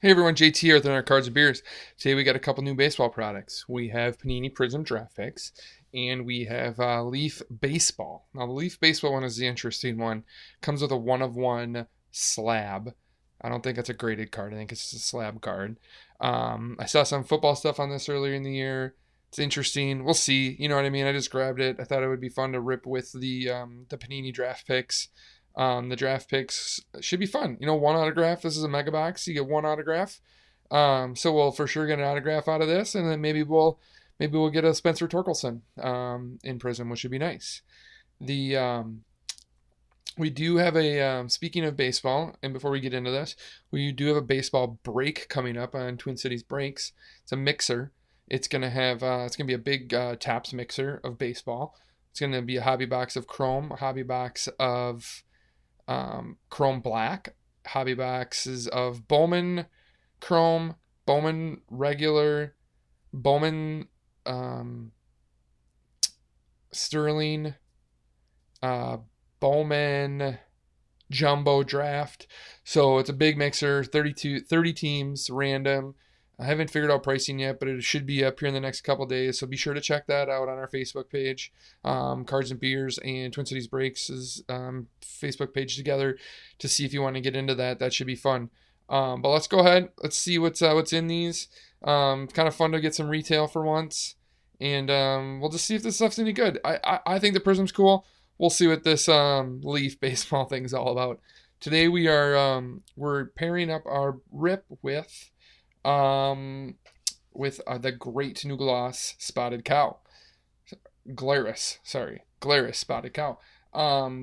Hey everyone, JT here with our Cards and Beers. Today we got a couple new baseball products. We have Panini Prizm Draft Picks, and we have Leaf Baseball. Now the Leaf Baseball one is the interesting one. Comes with a 1 of 1 slab. I don't think it's a graded card. I think it's just a slab card. I saw some football stuff on this earlier in the year. It's interesting. We'll see. You know what I mean? I just grabbed it. I thought it would be fun to rip with the Panini Draft Picks. The draft picks should be fun. One autograph. This is a mega box. You get one autograph. So we'll for sure get an autograph out of this, and then maybe we'll get a Spencer Torkelson in Prizm, which would be nice. The We do have a speaking of baseball, and before we get into this, we do have a baseball break coming up on Twin Cities Breaks. It's a mixer. It's gonna be a big taps mixer of baseball. It's gonna be a hobby box of Chrome, a hobby box of Chrome Black, hobby boxes of Bowman Chrome, Bowman Regular, Bowman Sterling, uh, Bowman Jumbo Draft. So it's a big mixer, 30 teams, random. I haven't figured out pricing yet, but it should be up here in the next couple days. So be sure to check that out on our Facebook page, Cards and Beers and Twin Cities Breaks' Facebook page together to see if you want to get into that. That should be fun. But let's go ahead. Let's see what's in these. Kind of fun to get some retail for once, and we'll just see if this stuff's any good. I think the Prism's cool. We'll see what this Leaf baseball thing's all about. Today we're pairing up our rip um, with the Great New Gloss Spotted Cow. Glarus Spotted Cow.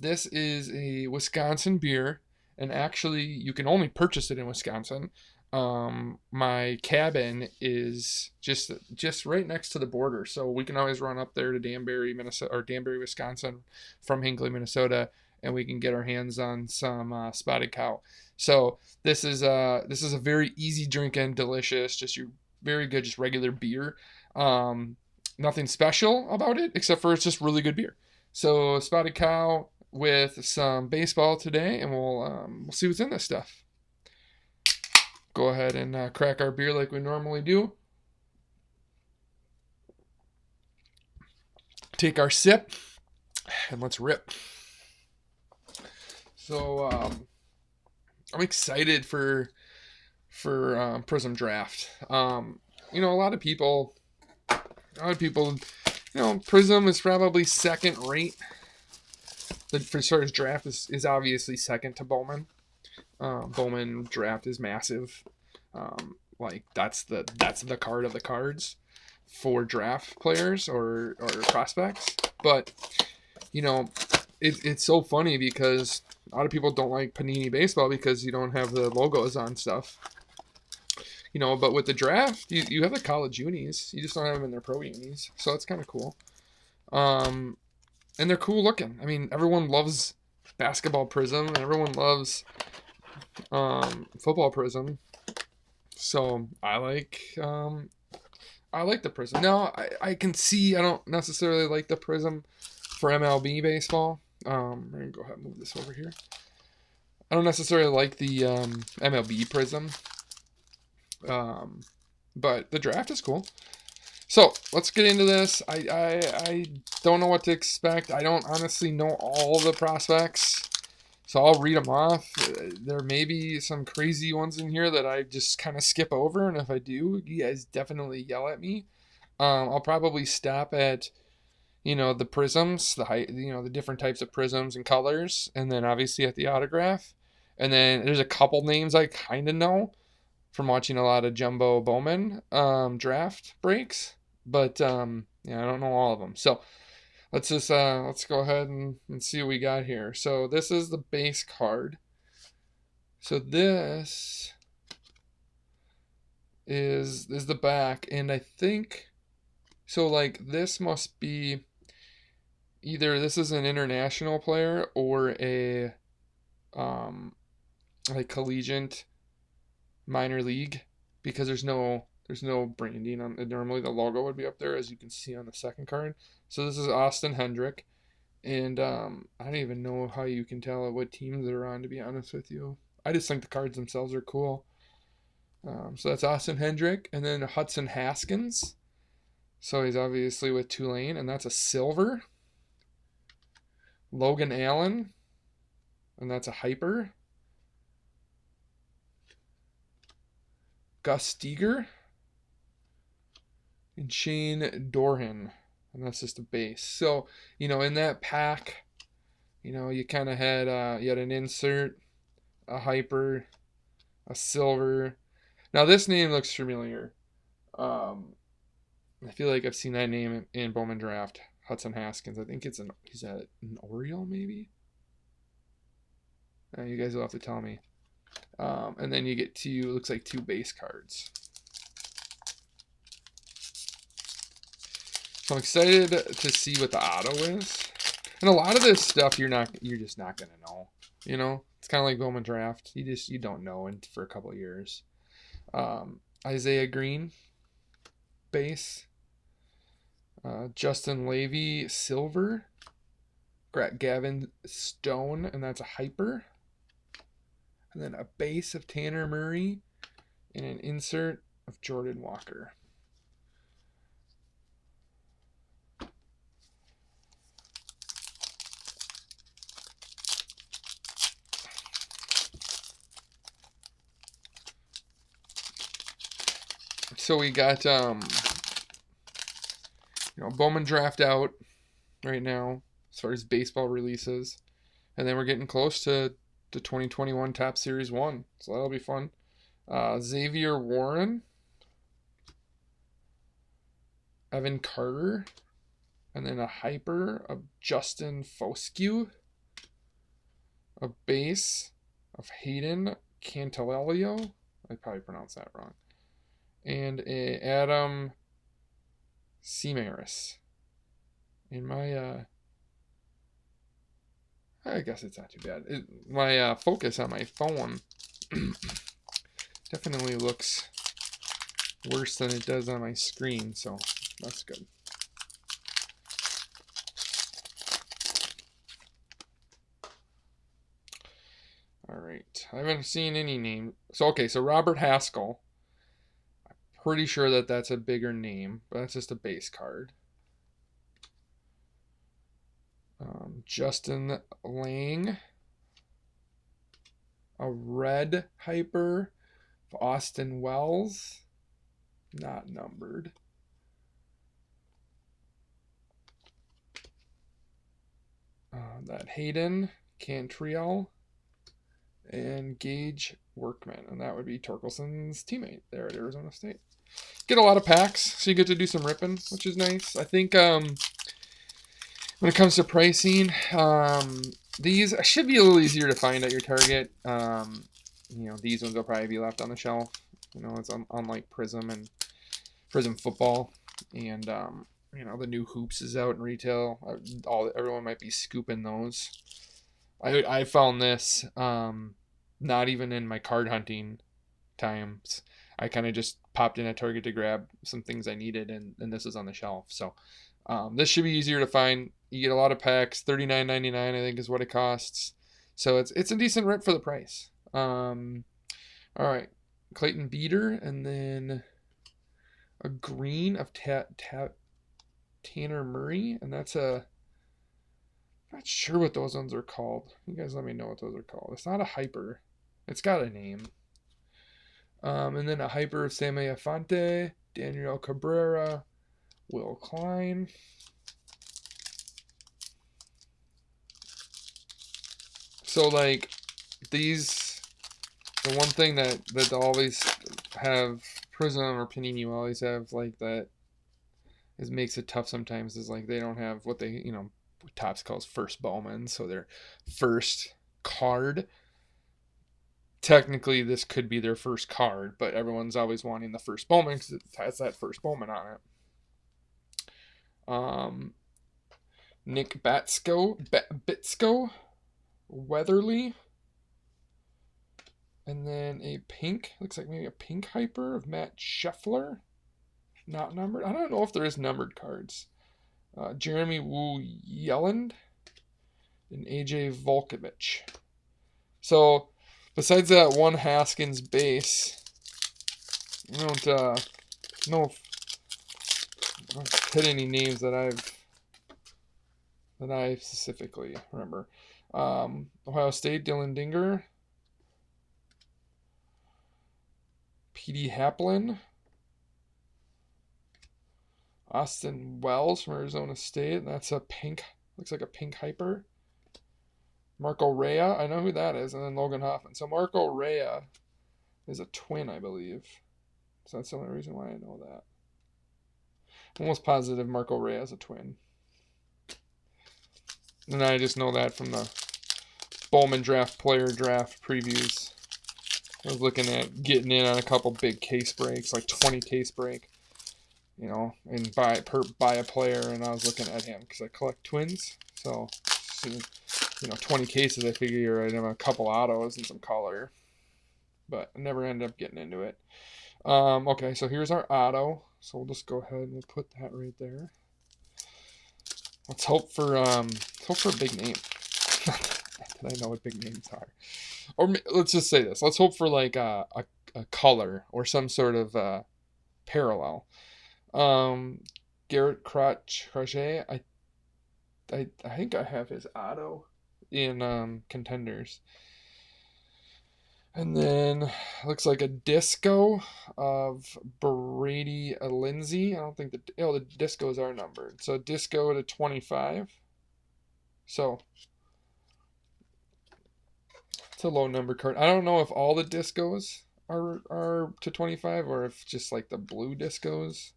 This is a Wisconsin beer, and actually you can only purchase it in Wisconsin. My cabin is just right next to the border, so we can always run up there to Danbury, Minnesota, or Danbury, Wisconsin, from Hinckley, Minnesota, and we can get our hands on some Spotted Cow. So this is a very easy drinking, delicious, just your very good, just regular beer. Nothing special about it except for it's just really good beer. So Spotted Cow with some baseball today, and we'll see what's in this stuff. Go ahead and crack our beer like we normally do. Take our sip, and let's rip. So I'm excited for Prism Draft. A lot of people, Prism is probably second rate. For starters, draft is obviously second to Bowman. Bowman Draft is massive. Like that's the card of the cards for draft players or prospects. But it's so funny because a lot of people don't like Panini baseball because you don't have the logos on stuff. But with the draft, you have the college unis. You just don't have them in their pro unis. So that's kind of cool. And they're cool looking. I mean, everyone loves basketball Prism, and everyone loves football Prism. So I like the Prism. Now I can see I don't necessarily like the Prism for MLB baseball. I'm gonna go ahead and move this over here. I don't necessarily like the MLB Prism, but the draft is cool. So let's get into this. I don't know what to expect. I don't honestly know all the prospects. So I'll read them off. There may be some crazy ones in here that I just kind of skip over, and if I do, you guys definitely yell at me. I'll probably stop at, the prisms, the height, the different types of prisms and colors, and then obviously at the autograph. And then there's a couple names I kind of know from watching a lot of Jumbo Bowman draft breaks, but I don't know all of them. So let's go ahead and see what we got here. So this is the base card. So this is the back, and I think so. Like this must be either this is an international player or a like collegiate minor league, because there's no branding on. Normally the logo would be up there, as you can see on the second card. So this is Austin Hendrick, and I don't even know how you can tell what teams they're on, to be honest with you. I just think the cards themselves are cool. So that's Austin Hendrick. And then Hudson Haskins. So he's obviously with Tulane, and that's a silver. Logan Allen, and that's a hyper. Gus Steger. And Shane Dorhan, and that's just a base. So, in that pack, you kind of had you had an insert, a hyper, a silver. Now this name looks familiar. I feel like I've seen that name in Bowman Draft. Hudson Haskins. I think he's an Oriole maybe. You guys will have to tell me. And then you get looks like two base cards. So I'm excited to see what the auto is. And a lot of this stuff you're just not gonna know. It's kind of like Bowman Draft. You don't know for a couple of years. Isaiah Green, base. Justin Levy, silver. Gavin Stone, and that's a hyper. And then a base of Tanner Murray, and an insert of Jordan Walker. So we got Bowman Draft out right now as far as baseball releases, and then we're getting close to the 2021 Top Series 1, so that'll be fun. Xavier Warren, Evan Carter, and then a hyper of Justin Foscue, a base of Hayden Cantalelio, I probably pronounced that wrong, and a Adam Semaris. In my I guess it's not too bad. My focus on my phone definitely looks worse than it does on my screen, so that's good. All right, I haven't seen any name. So Robert Haskell. I'm pretty sure that's a bigger name, but that's just a base card. Justin Lang, a red hyper of Austin Wells, not numbered. That Hayden Cantriell and Gage Workman, and that would be Torkelson's teammate there at Arizona State. Get a lot of packs, so you get to do some ripping, which is nice. I think when it comes to pricing, these should be a little easier to find at your Target. These ones will probably be left on the shelf. It's unlike Prizm and Prizm Football, and the new Hoops is out in retail. Everyone might be scooping those. I found this not even in my card hunting times. I kind of just popped in at Target to grab some things I needed, and this is on the shelf. So this should be easier to find. You get a lot of packs. $39.99 I think is what it costs. So it's a decent rip for the price. All right, Clayton Beater, and then a green of Tanner Murray, and that's I'm not sure what those ones are called. You guys let me know what those are called. It's not a hyper. It's got a name. And then a hyper of Sammy Afante, Daniel Cabrera, Will Klein. So these, the one thing that always have Prizm or Panini will always have that makes it tough sometimes is they don't have what they what Topps calls first Bowman, so their first card. Technically, this could be their first card, but everyone's always wanting the first Bowman because it has that first Bowman on it. Nick Bitsko, Weatherly, and then a pink, looks like maybe a pink hyper of Matt Scheffler, not numbered. I don't know if there is numbered cards. Jeremy Wu Yelland and AJ Volkovich. So besides that one Haskins base, I don't know if I don't hit any names that I specifically remember. Ohio State, Dylan Dinger, P.D. Haplin, Austin Wells from Arizona State. That's a pink, looks like a pink hyper. Marco Rea, I know who that is, and then Logan Hoffman. So Marco Rea is a twin, I believe. So that's the only reason why I know that. I'm almost positive Marco Rea is a twin. And I just know that from the Bowman draft player draft previews. I was looking at getting in on a couple big case breaks, like 20 case break, and buy a player, and I was looking at him because I collect twins. So 20 cases, I figure I'd have a couple autos and some color, but I never ended up getting into it. Okay, so here's our auto. So we'll just go ahead and put that right there. Let's hope for a big name. That I know what big names are. Or let's just say this. Let's hope for like a color or some sort of parallel. Garrett Crochet. I think I have his auto in contenders. And then looks like a disco of Brady Lindsay. I don't think the discos are numbered. So disco to 25. So it's a low number card. I don't know if all the discos are to 25 or if just like the blue discos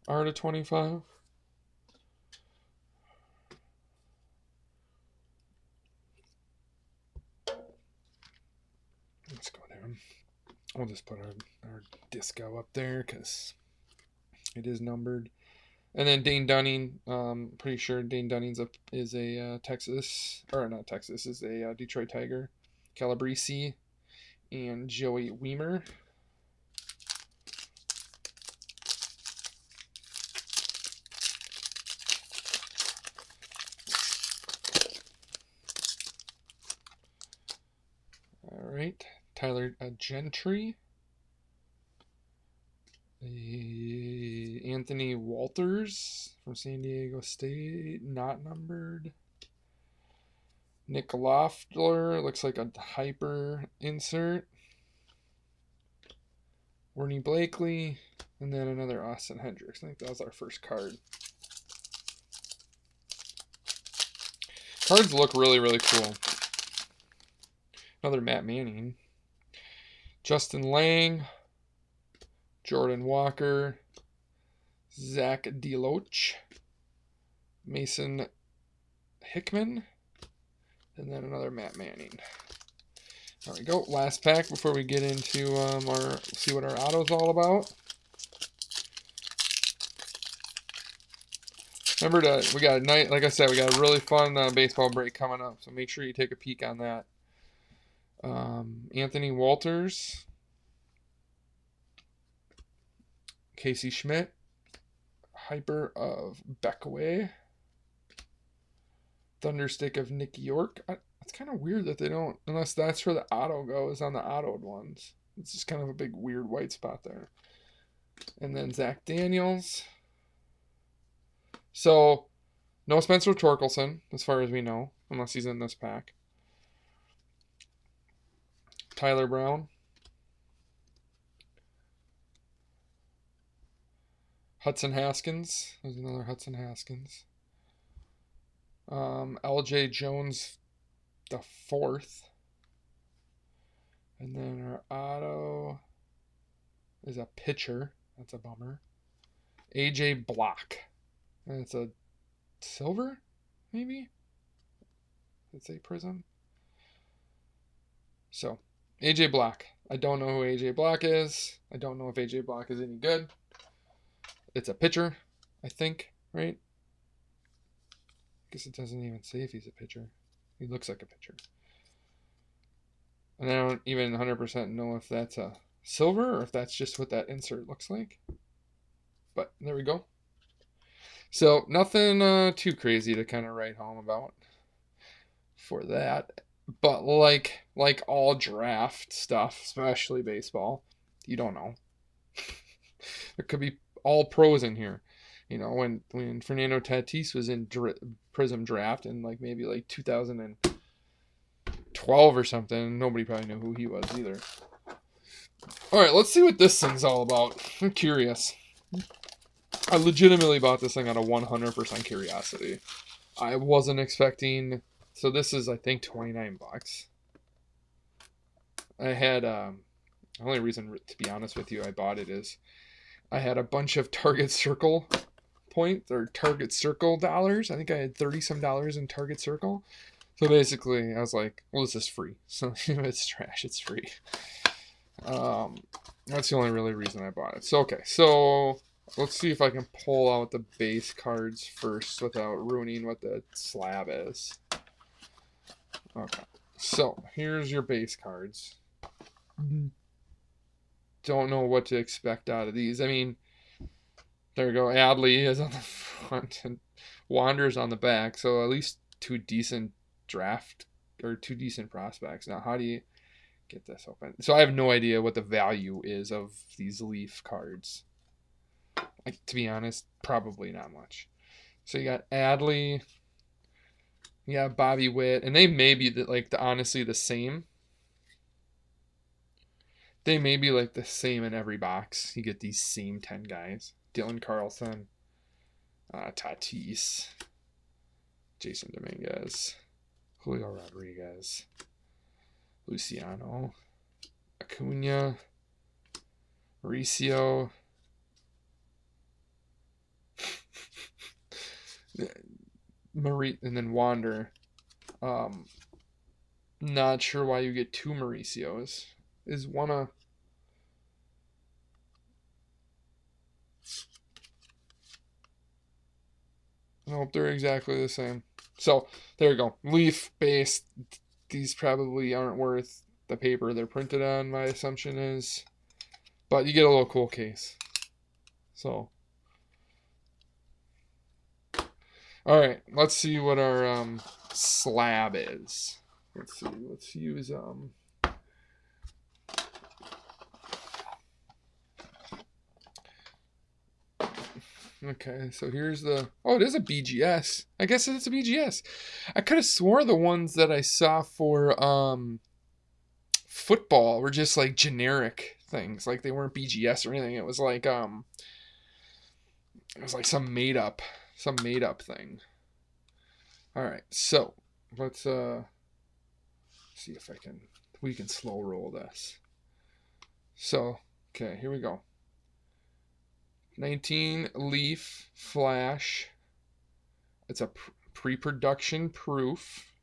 are to 25. Let's go down. We'll just put our disco up there because it is numbered. And then Dane Dunning, pretty sure Dane Dunning is a Texas, or not Texas, is a Detroit Tiger. Calabrese and Joey Weimer. All right, Tyler Gentry. Anthony Walters from San Diego State, not numbered. Nick Loeffler, looks like a hyper insert. Wernie Blakely, and then another Austin Hendricks. I think that was our first card. Cards look really, really cool. Another Matt Manning. Justin Lang. Jordan Walker. Zach DeLoach. Mason Hickman. And then another Matt Manning. There we go. Last pack before we get into see what our auto's all about. Remember we got a night, like I said, we got a really fun baseball break coming up, so make sure you take a peek on that. Anthony Walters, Casey Schmidt, Hyper of Beckaway, Thunderstick of Nick York. It's kind of weird that they don't, unless that's where the auto goes on the autoed ones. It's just kind of a big weird white spot there. And then Zach Daniels. So, no Spencer Torkelson, as far as we know, unless he's in this pack. Tyler Brown. Hudson Haskins. There's another Hudson Haskins. LJ Jones the fourth. And then our auto is a pitcher. That's a bummer. AJ Block. And it's a silver, maybe? Let's say Prizm. So, AJ Block. I don't know who AJ Block is. I don't know if AJ Block is any good. It's a pitcher, I think, right? I guess it doesn't even say if he's a pitcher. He looks like a pitcher. And I don't even 100% know if that's a silver or if that's just what that insert looks like. But there we go. So nothing too crazy to kind of write home about for that. But like all draft stuff, especially baseball, you don't know. It could be all pros in here. You know, when Fernando Tatis was in Prizm draft in like maybe like 2012 or something, nobody probably knew who he was either. All right, let's see what this thing's all about. I'm curious. I legitimately bought this thing out of 100% curiosity. I wasn't expecting. So this is, I think, 29 bucks. I had the only reason, to be honest with you, I bought it is I had a bunch of Target Circle points or Target Circle dollars. I think I had 30 some dollars in Target Circle. So basically, I was like, well, this is free. So if it's trash, it's free. That's the only really reason I bought it. So okay, so let's see if I can pull out the base cards first without ruining what the slab is. Okay, so here's your base cards. Don't know what to expect out of these. I mean, there you go. Adley is on the front and Wander's on the back. So at least two decent draft or two decent prospects. Now, how do you get this open? So I have no idea what the value is of these Leaf cards. Like, to be honest, probably not much. So you got Adley, you got Bobby Witt, and they may be honestly the same. They may be like the same in every box. You get these same 10 guys. Dylan Carlson, Tatis, Jason Dominguez, Julio Rodriguez, Luciano, Acuna, Mauricio, and then Wander. Not sure why you get two Mauricios. Is one a... Nope, they're exactly the same. So, there you go. Leaf base. These probably aren't worth the paper they're printed on, my assumption is. But you get a little cool case. So. Alright, let's see what our slab is. Let's see. Let's use... Okay, so here's the... Oh, it is a BGS. I guess it's a BGS. I could have swore the ones that I saw for football were just like generic things. Like they weren't BGS or anything. It was like some made up thing. Alright, so let's see if we can slow roll this. So, okay, here we go. 19 Leaf Flash. It's a pre-production proof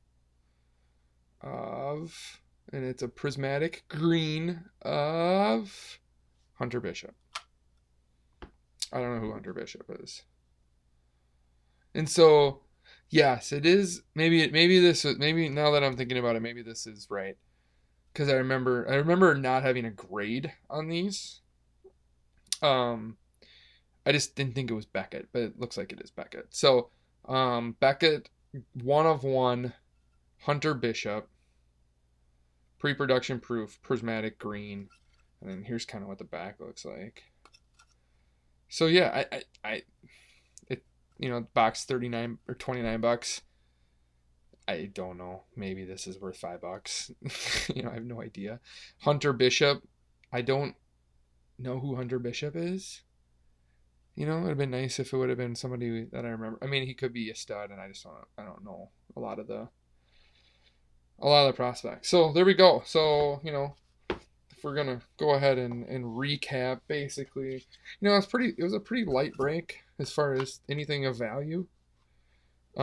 of, and it's a prismatic green of Hunter Bishop. I don't know who Hunter Bishop is. And so, yes, it is. Maybe now that I'm thinking about it, maybe this is right. Because I remember not having a grade on these. I just didn't think it was Beckett, but it looks like it is Beckett. So, Beckett, 1 of 1, Hunter Bishop, pre-production proof, prismatic green, and then here's kind of what the back looks like. So yeah, box 39 or 29 bucks. I don't know. Maybe this is worth $5. I have no idea. Hunter Bishop, I don't know who Hunter Bishop is. It would have been nice if it would have been somebody that I remember. I mean, he could be a stud, and I don't know a lot of the prospects. So there we go. So if we're gonna go ahead and recap, basically, it was a pretty light break as far as anything of value. We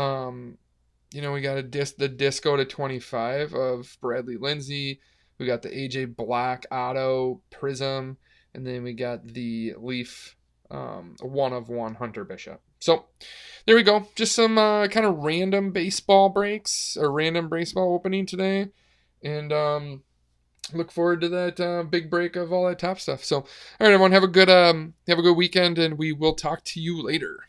got the disco to 25 of Bradley Lindsay. We got the AJ Black auto Prizm, and then we got the Leaf 1 of 1 Hunter Bishop. So there we go. Just some kind of random baseball breaks, or random baseball opening today, and look forward to that big break of all that top stuff. So all right, everyone, have a good weekend, and we will talk to you later.